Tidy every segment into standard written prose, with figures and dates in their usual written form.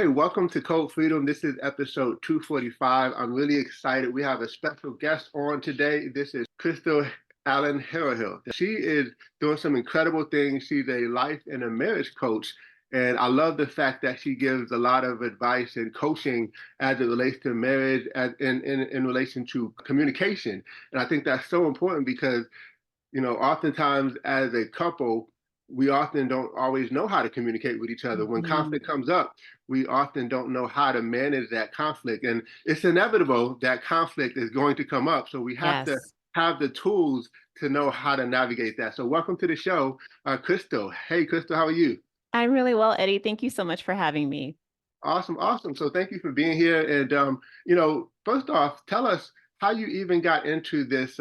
Hey, welcome to Code Freedom. This is episode 245. I'm really excited. We have a special guest on today. This is Christal Allen-Harrahill. She is doing some incredible things. She's a life and a marriage coach. And I love the fact that she gives a lot of advice and coaching as it relates to marriage, in relation to communication. And I think that's so important because oftentimes as a couple, we often don't always know how to communicate with each other. When Mhm. conflict comes up, we often don't know how to manage that conflict. And it's inevitable that conflict is going to come up. So we have to Yes. have the tools to know how to navigate that. So welcome to the show, Christal. Hey, Christal, how are you? I'm really well, Eddie. Thank you so much for having me. Awesome, awesome. So thank you for being here. And first off, tell us how you even got into this,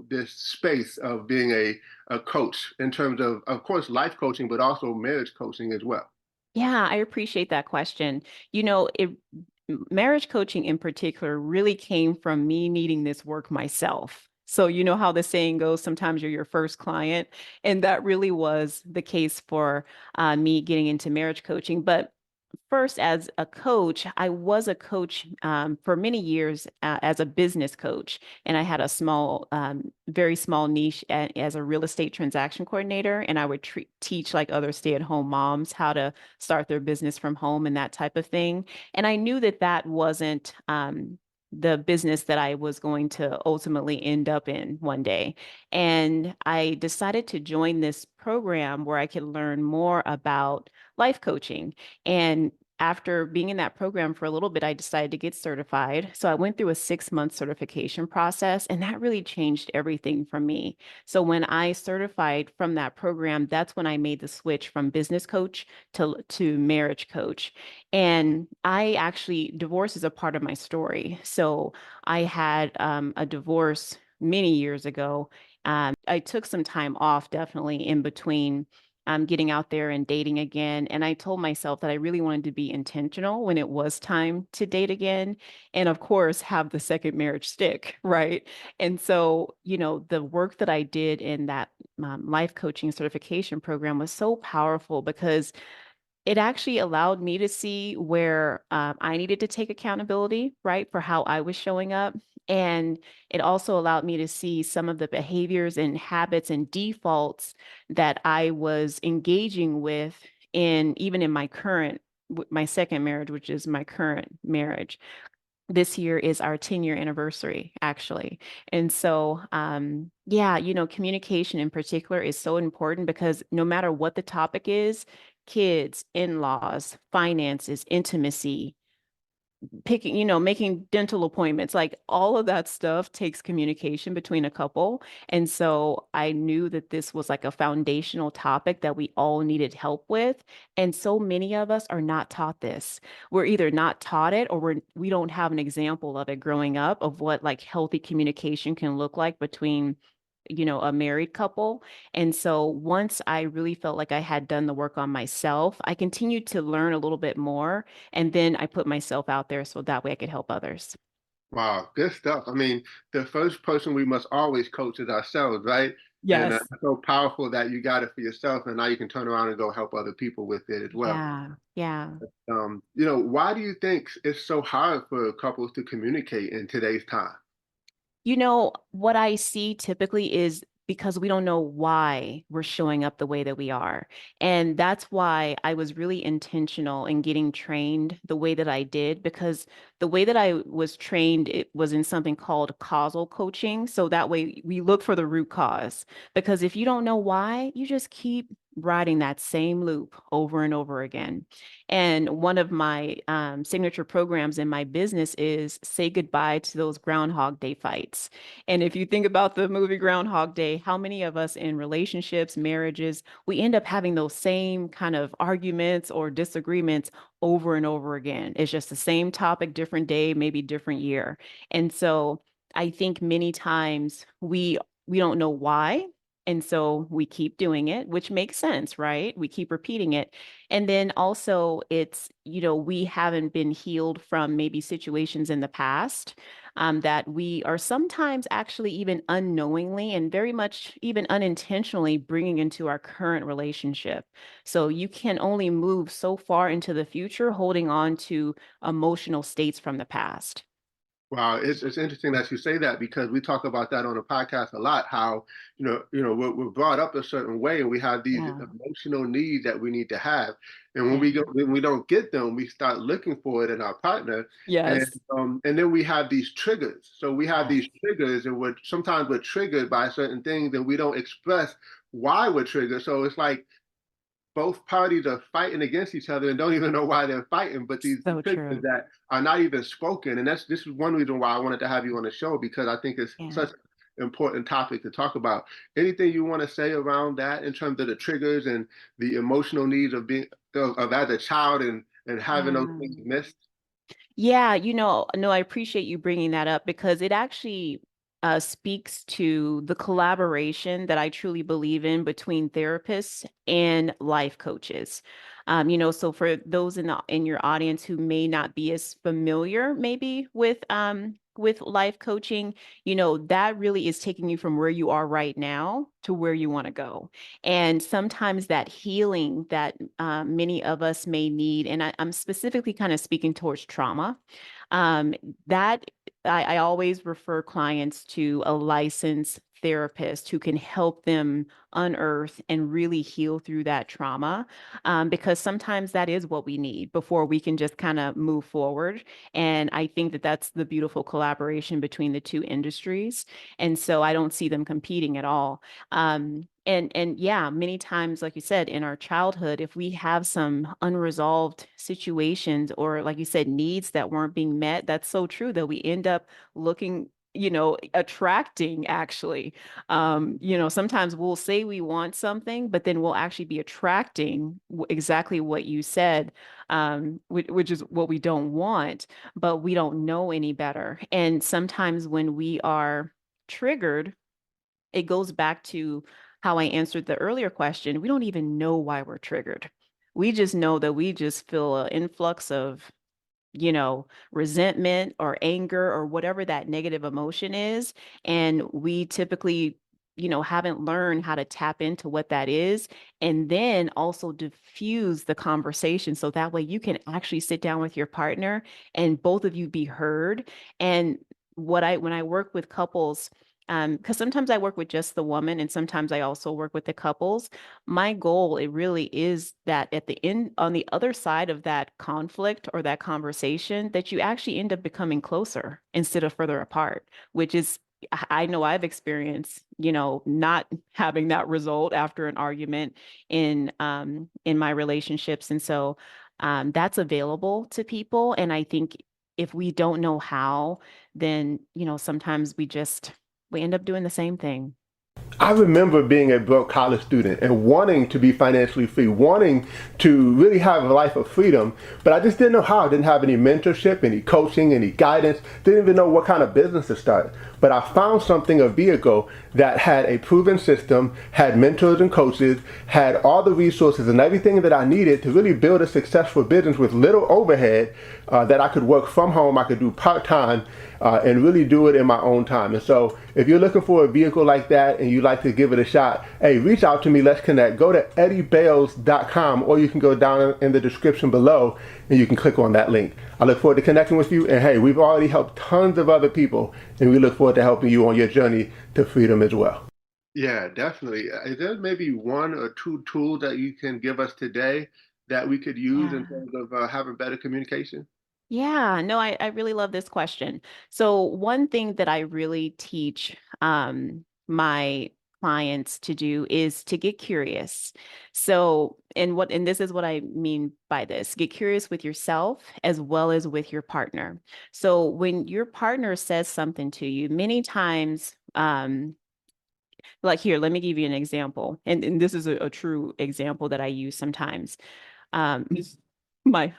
this space of being a coach in terms of course, life coaching, but also marriage coaching as well. Yeah, I appreciate that question. Marriage coaching in particular really came from me needing this work myself. So, you know how the saying goes, sometimes you're your first client. And that really was the case for me getting into marriage coaching. But first, as a coach, I was a coach for many years as a business coach, and I had a very small niche as a real estate transaction coordinator, and I would teach like other stay-at-home moms how to start their business from home and that type of thing. And I knew that that wasn't the business that I was going to ultimately end up in one day. And I decided to join this program where I could learn more about life coaching. And after being in that program for a little bit, I decided to get certified. So I went through a 6-month certification process, and that really changed everything for me. So when I certified from that program, that's when I made the switch from business coach to marriage coach. And divorce is a part of my story. So I had a divorce many years ago. I took some time off, definitely in between getting out there and dating again. And I told myself that I really wanted to be intentional when it was time to date again. And of course, have the second marriage stick, right? And so, the work that I did in that life coaching certification program was so powerful because it actually allowed me to see where I needed to take accountability, right, for how I was showing up. And it also allowed me to see some of the behaviors and habits and defaults that I was engaging with even in my second marriage, which is my current marriage. This year is our 10-year anniversary, actually. And so, yeah, communication in particular is so important because no matter what the topic is, kids, in-laws, finances, intimacy, making dental appointments, like all of that stuff takes communication between a couple. And so I knew that this was like a foundational topic that we all needed help with. And so many of us are not taught this. We're either not taught it or we don't have an example of it growing up of what like healthy communication can look like between a married couple. And so once I really felt like I had done the work on myself, I continued to learn a little bit more. And then I put myself out there so that way I could help others. Wow, good stuff. I mean, the first person we must always coach is ourselves, right? And Yes. it's so powerful that you got it for yourself, and now you can turn around and go help other people with it as well. Yeah. Yeah. Why do you think it's so hard for couples to communicate in today's time? What I see typically is because we don't know why we're showing up the way that we are. And that's why I was really intentional in getting trained the way that I did, because the way that I was trained, it was in something called causal coaching. So that way we look for the root cause. Because if you don't know why, you just keep riding that same loop over and over again. And one of my signature programs in my business is say goodbye to those Groundhog Day fights. And if you think about the movie Groundhog Day, how many of us in relationships, marriages, we end up having those same kind of arguments or disagreements over and over again? It's just the same topic, different day, maybe different year. And so I think many times we don't know why. And so we keep doing it, which makes sense, right? We keep repeating it. And then also it's, we haven't been healed from maybe situations in the past that we are sometimes actually even unknowingly and very much even unintentionally bringing into our current relationship. So you can only move so far into the future holding on to emotional states from the past. Wow, it's interesting that you say that because we talk about that on the podcast a lot. How we're brought up a certain way, and we have these Yeah. emotional needs that we need to have, and Yeah. when we don't get them, we start looking for it in our partner, and Yes. and then we have these triggers. So we have Yes. these triggers, and sometimes we're triggered by certain things, and we don't express why we're triggered. So it's like both parties are fighting against each other and don't even know why they're fighting, but these So triggers true. that are not even spoken. And this is one reason why I wanted to have you on the show, because I think it's Yeah. such an important topic to talk about. Anything you want to say around that in terms of the triggers and the emotional needs of being of as a child and having those Yeah. things missed? Yeah, no, I appreciate you bringing that up because it actually speaks to the collaboration that I truly believe in between therapists and life coaches. So for those in your audience who may not be as familiar maybe with life coaching, that really is taking you from where you are right now to where you want to go. And sometimes that healing that many of us may need, and I'm specifically kind of speaking towards trauma, um, that I always refer clients to a licensed therapist who can help them unearth and really heal through that trauma, because sometimes that is what we need before we can just kind of move forward. And I think that that's the beautiful collaboration between the two industries. And so I don't see them competing at all. And yeah, many times, like you said, in our childhood, if we have some unresolved situations or, like you said, needs that weren't being met, that's so true that we end up looking, attracting actually. Sometimes we'll say we want something, but then we'll actually be attracting exactly what you said, which is what we don't want, but we don't know any better. And sometimes when we are triggered, it goes back to how I answered the earlier question. We don't even know why we're triggered. We just know that we just feel an influx of, resentment or anger or whatever that negative emotion is. And we typically, haven't learned how to tap into what that is and then also diffuse the conversation. So that way you can actually sit down with your partner and both of you be heard. And when I work with couples, because sometimes I work with just the woman and sometimes I also work with the couples. My goal, it really is that at the end, on the other side of that conflict or that conversation, that you actually end up becoming closer instead of further apart, which is, I know I've experienced, not having that result after an argument in my relationships. And so that's available to people. And I think if we don't know how, then, sometimes we end up doing the same thing. I remember being a broke college student and wanting to be financially free, wanting to really have a life of freedom, but I just didn't know how. I didn't have any mentorship, any coaching, any guidance, didn't even know what kind of business to start. But I found something, a vehicle that had a proven system, had mentors and coaches, had all the resources and everything that I needed to really build a successful business with little overhead, that I could work from home, I could do part-time, and really do it in my own time. And so if you're looking for a vehicle like that and you'd like to give it a shot, hey, reach out to me. Let's connect. Go to eddiebales.com, or you can go down in the description below and you can click on that link. I look forward to connecting with you. And hey, we've already helped tons of other people, and we look forward to helping you on your journey to freedom as well. Yeah, definitely. Is there maybe one or two tools that you can give us today that we could use in Yeah. terms of having better communication? Yeah, no, I really love this question. So one thing that I really teach my clients to do is to get curious. So, and this is what I mean by this, get curious with yourself as well as with your partner. So when your partner says something to you, many times, like here, let me give you an example. And this is a true example that I use sometimes. Um, my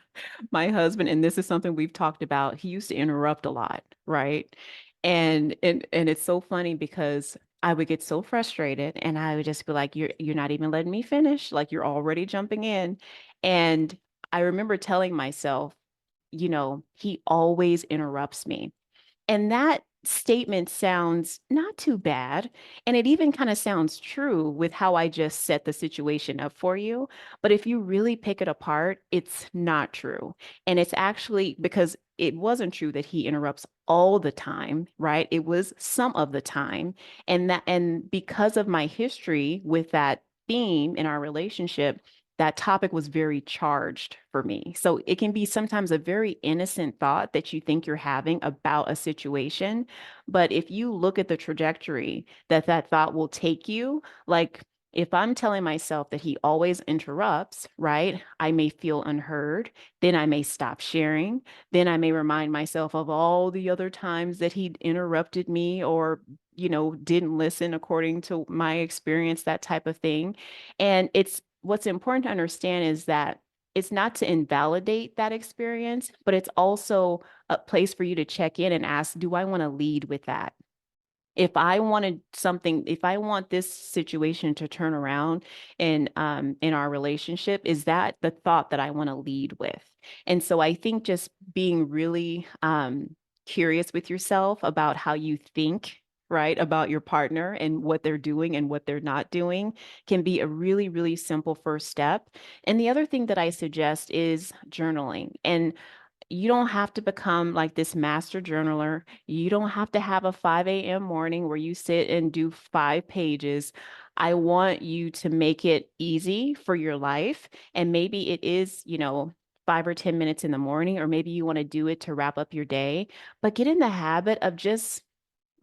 my husband, and this is something we've talked about, he used to interrupt a lot, right? And it's so funny because I would get so frustrated and I would just be like, you're not even letting me finish. Like you're already jumping in. And I remember telling myself, he always interrupts me. And that statement sounds not too bad. And it even kind of sounds true with how I just set the situation up for you. But if you really pick it apart, it's not true. And it's actually because it wasn't true that he interrupts all the time, right? It was some of the time. And because of my history with that theme in our relationship, that topic was very charged for me. So it can be sometimes a very innocent thought that you think you're having about a situation. But if you look at the trajectory that that thought will take you, like if I'm telling myself that he always interrupts, right, I may feel unheard. Then I may stop sharing. Then I may remind myself of all the other times that he interrupted me or, didn't listen according to my experience, that type of thing. And what's important to understand is that it's not to invalidate that experience, but it's also a place for you to check in and ask, do I want to lead with that? If I want this situation to turn around in our relationship, is that the thought that I want to lead with? And so I think just being really curious with yourself about how you think, right, about your partner and what they're doing and what they're not doing can be a really, really simple first step. And the other thing that I suggest is journaling. And you don't have to become like this master journaler. You don't have to have a 5 a.m. morning where you sit and do 5 pages. I want you to make it easy for your life. And maybe it is, 5 or 10 minutes in the morning, or maybe you want to do it to wrap up your day, but get in the habit of just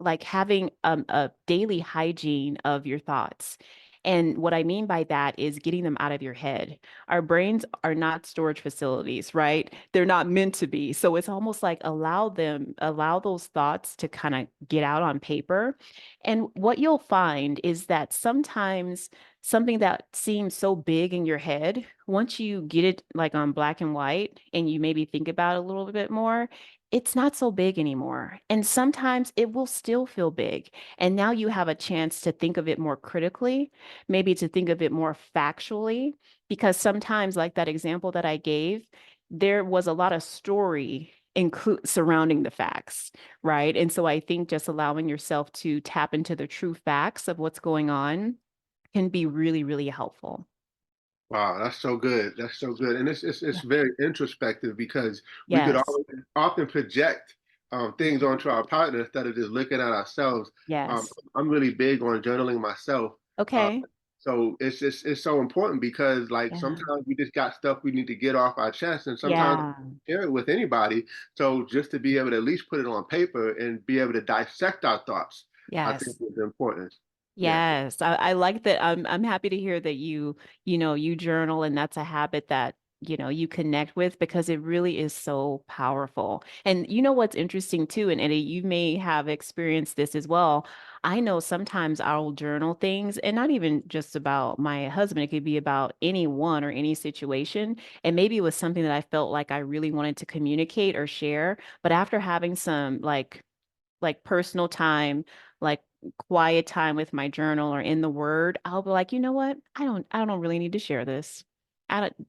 like having a daily hygiene of your thoughts. And what I mean by that is getting them out of your head. Our brains are not storage facilities, right? They're not meant to be. So it's almost like allow those thoughts to kind of get out on paper. And what you'll find is that sometimes something that seems so big in your head, once you get it like on black and white and you maybe think about it a little bit more, it's not so big anymore. And sometimes it will still feel big. And now you have a chance to think of it more critically, maybe to think of it more factually, because sometimes, like that example that I gave, there was a lot of story include surrounding the facts, right? And so I think just allowing yourself to tap into the true facts of what's going on can be really, really helpful. Wow, that's so good. That's so good. And it's Yeah. very introspective because we could Yes. often project things Mhm. onto our partner instead of just looking at ourselves. Yes. I'm really big on journaling myself. Uh, Okay. so it's so important because like Yeah. sometimes we just got stuff we need to get off our chest and sometimes Yeah. share it with anybody. So just to be able to at least put it on paper and be able to dissect our thoughts, I think Yes. is important. Yeah. Yes, I like that. I'm happy to hear that you journal and that's a habit that, you connect with because it really is so powerful. And you know what's interesting too, and Eddie, you may have experienced this as well. I know sometimes I'll journal things and not even just about my husband, it could be about anyone or any situation. And maybe it was something that I felt like I really wanted to communicate or share. But after having some like personal time, like quiet time with my journal or in the word, I'll be like, you know what? I don't really need to share this.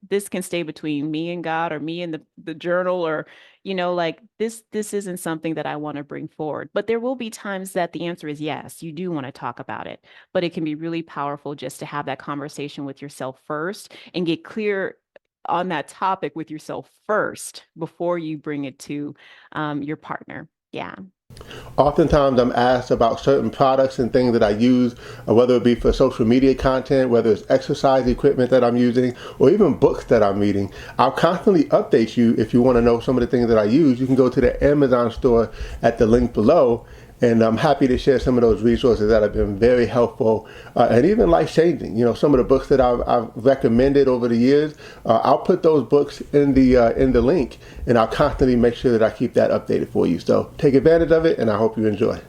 This can stay between me and God or me and the journal or, like this isn't something that I want to bring forward. But there will be times that the answer is yes, you do want to talk about it. But it can be really powerful just to have that conversation with yourself first and get clear on that topic with yourself first before you bring it to your partner. Yeah. Oftentimes, I'm asked about certain products and things that I use, whether it be for social media content, whether it's exercise equipment that I'm using, or even books that I'm reading. I'll constantly update you if you want to know some of the things that I use. You can go to the Amazon store at the link below, and I'm happy to share some of those resources that have been very helpful and even life changing. Some of the books that I've recommended over the years, I'll put those books in the link, and I'll constantly make sure that I keep that updated for you. So take advantage of it, and I hope you enjoy.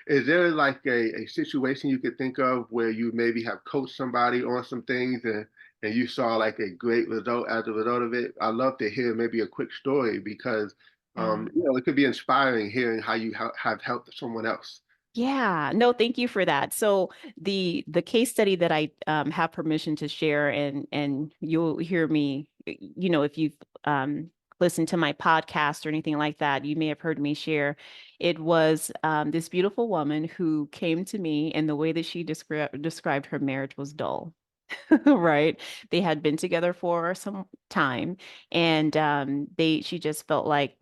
Is there like a situation you could think of where you maybe have coached somebody on some things and you saw like a great result as a result of it? I'd love to hear maybe a quick story because Yeah. it could be inspiring hearing how you have helped someone else. Yeah, no, thank you for that. So the case study that I have permission to share, and you'll hear me, if you've listened to my podcast or anything like that, you may have heard me share. It was this beautiful woman who came to me, and the way that she described her marriage was dull. Right? They had been together for some time, and she just felt like,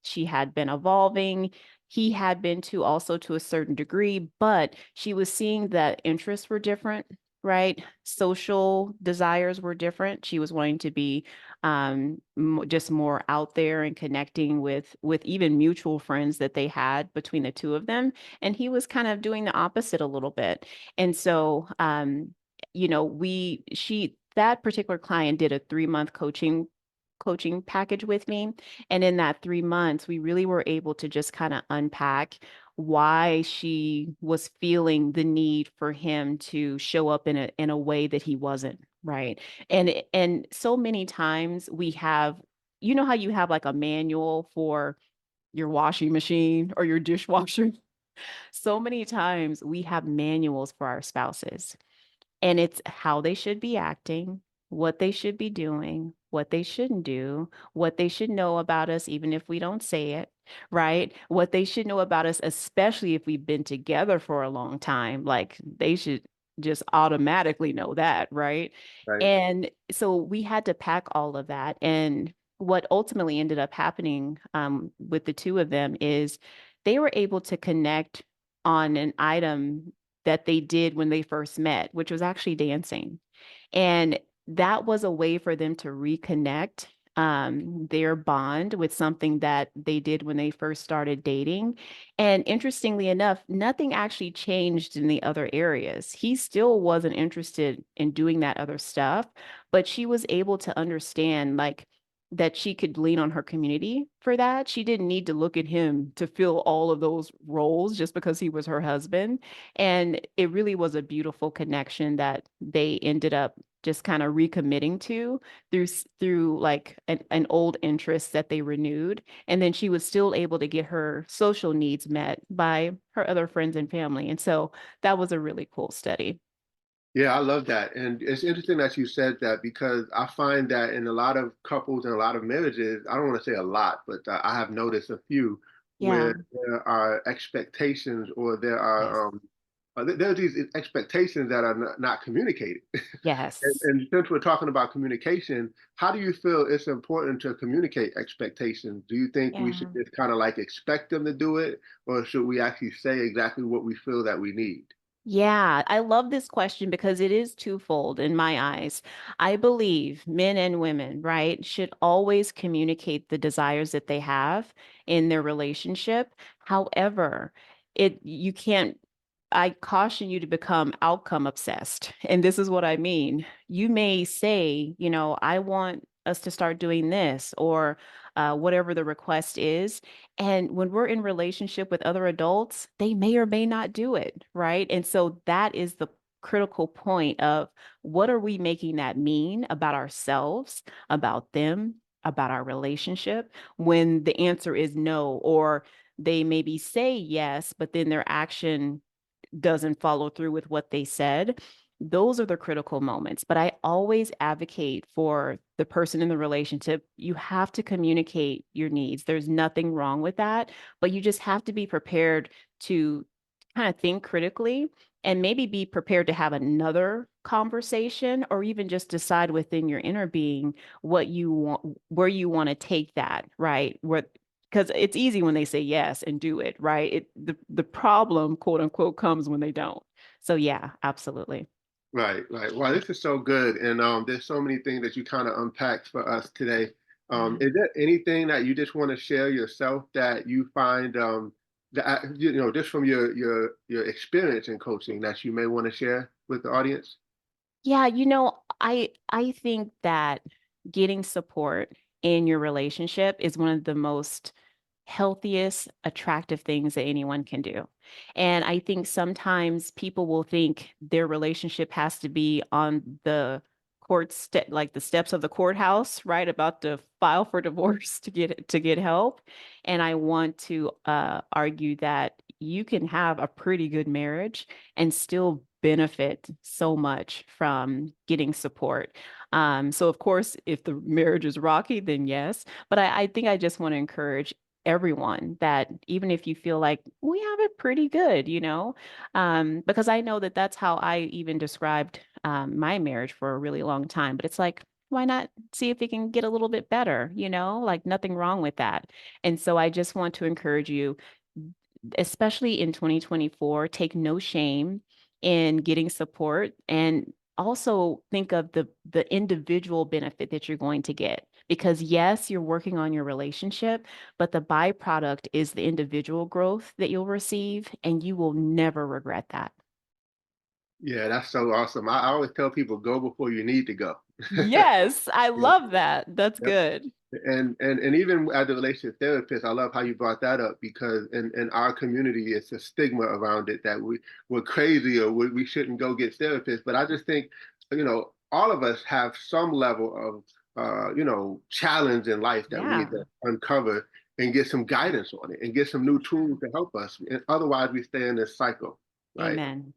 she had been evolving. He had been too, also to a certain degree, but she was seeing that interests were different, right? Social desires were different. She was wanting to be just more out there and connecting with even mutual friends that they had between the two of them. And he was kind of doing the opposite a little bit. And so that particular client did a 3-month coaching package with me. And in that 3 months, we really were able to just kind of unpack why she was feeling the need for him to show up in a way that he wasn't, right? And so many times we have, how you have like a manual for your washing machine or your dishwasher. So many times we have manuals for our spouses, and it's how they should be acting, what they should be doing, what they shouldn't do, what they should know about us, even if we don't say it, right? What they should know about us, especially if we've been together for a long time. Like they should just automatically know that, right? Right. And so we had to pack all of that. And what ultimately ended up happening with the two of them is they were able to connect on an item that they did when they first met, which was actually dancing. And that was a way for them to reconnect their bond with something that they did when they first started dating. And interestingly enough, nothing actually changed in the other areas. He still wasn't interested in doing that other stuff, but she was able to understand, like, that she could lean on her community for that. She didn't need to look at him to fill all of those roles just because he was her husband. And it really was a beautiful connection that they ended up just kind of recommitting to through like an old interest that they renewed. And then she was still able to get her social needs met by her other friends and family. And so that was a really cool study. Yeah, I love that. And it's interesting that you said that because I find that in a lot of couples and a lot of marriages, I don't want to say a lot, but I have noticed a few Yeah. where there are expectations or there Yes. are there are these expectations that are not communicated. Yes. And since we're talking about communication, how do you feel it's important to communicate expectations? Do you think we should Yeah. just kind of like expect them to do it, or should we actually say exactly what we feel that we need? Yeah, I love this question because it is twofold in my eyes. I believe men and women, right, should always communicate the desires that they have in their relationship. However, you can't, I caution you to become outcome obsessed. And this is what I mean. You may say, I want us to start doing this, or whatever the request is. And when we're in relationship with other adults, they may or may not do it, right? And so that is the critical point of what are we making that mean about ourselves, about them, about our relationship, when the answer is no, or they maybe say yes, but then their action doesn't follow through with what they said. Those are the critical moments. But I always advocate for the person in the relationship. You have to communicate your needs. There's nothing wrong with that, but you just have to be prepared to kind of think critically and maybe be prepared to have another conversation, or even just decide within your inner being what you want, where you want to take that, right? Where, because it's easy when they say yes and do it, right? The problem, quote unquote, comes when they don't. So yeah, absolutely. Right, right. Wow, this is so good. And there's so many things that you kind of unpacked for us today. Yeah. Is there anything that you just want to share yourself that you find that just from your experience in coaching that you may want to share with the audience? Yeah, I think that getting support in your relationship is one of the most healthiest, attractive things that anyone can do. And I think sometimes people will think their relationship has to be on the court step, like the steps of the courthouse, right? About to file for divorce to get help. And I want to argue that you can have a pretty good marriage and still benefit so much from getting support. So of course, if the marriage is rocky, then yes. But I think I just want to encourage everyone that even if you feel like we have it pretty good, because I know that that's how I even described my marriage for a really long time. But it's like, why not see if it can get a little bit better, like nothing wrong with that. And so I just want to encourage you, especially in 2024, take no shame in getting support, and also think of the individual benefit that you're going to get. Because yes, you're working on your relationship, but the byproduct is the individual growth that you'll receive, and you will never regret that. Yeah, that's so awesome. I always tell people go before you need to go. Yes, I Yeah. love that. That's Yep. good. And even as a relationship therapist, I love how you brought that up because in our community, it's a stigma around it that we're crazy or we shouldn't go get therapists. But I just think, all of us have some level of, challenge in life that we need Yeah. to uncover and get some guidance on it and get some new tools to help us. And otherwise, we stay in this cycle, right? Amen.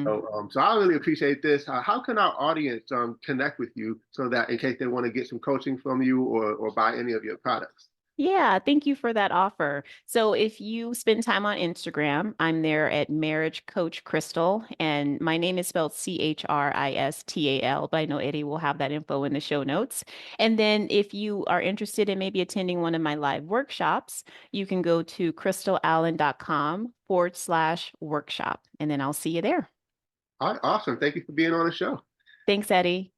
So I really appreciate this. How can our audience connect with you so that in case they want to get some coaching from you or buy any of your products? Yeah, thank you for that offer. So if you spend time on Instagram, I'm there at Marriage Coach Christal, and my name is spelled Christal, but I know Eddie will have that info in the show notes. And then if you are interested in maybe attending one of my live workshops, you can go to christalallen.com/workshop, and then I'll see you there. All right, awesome. Thank you for being on the show. Thanks, Eddie.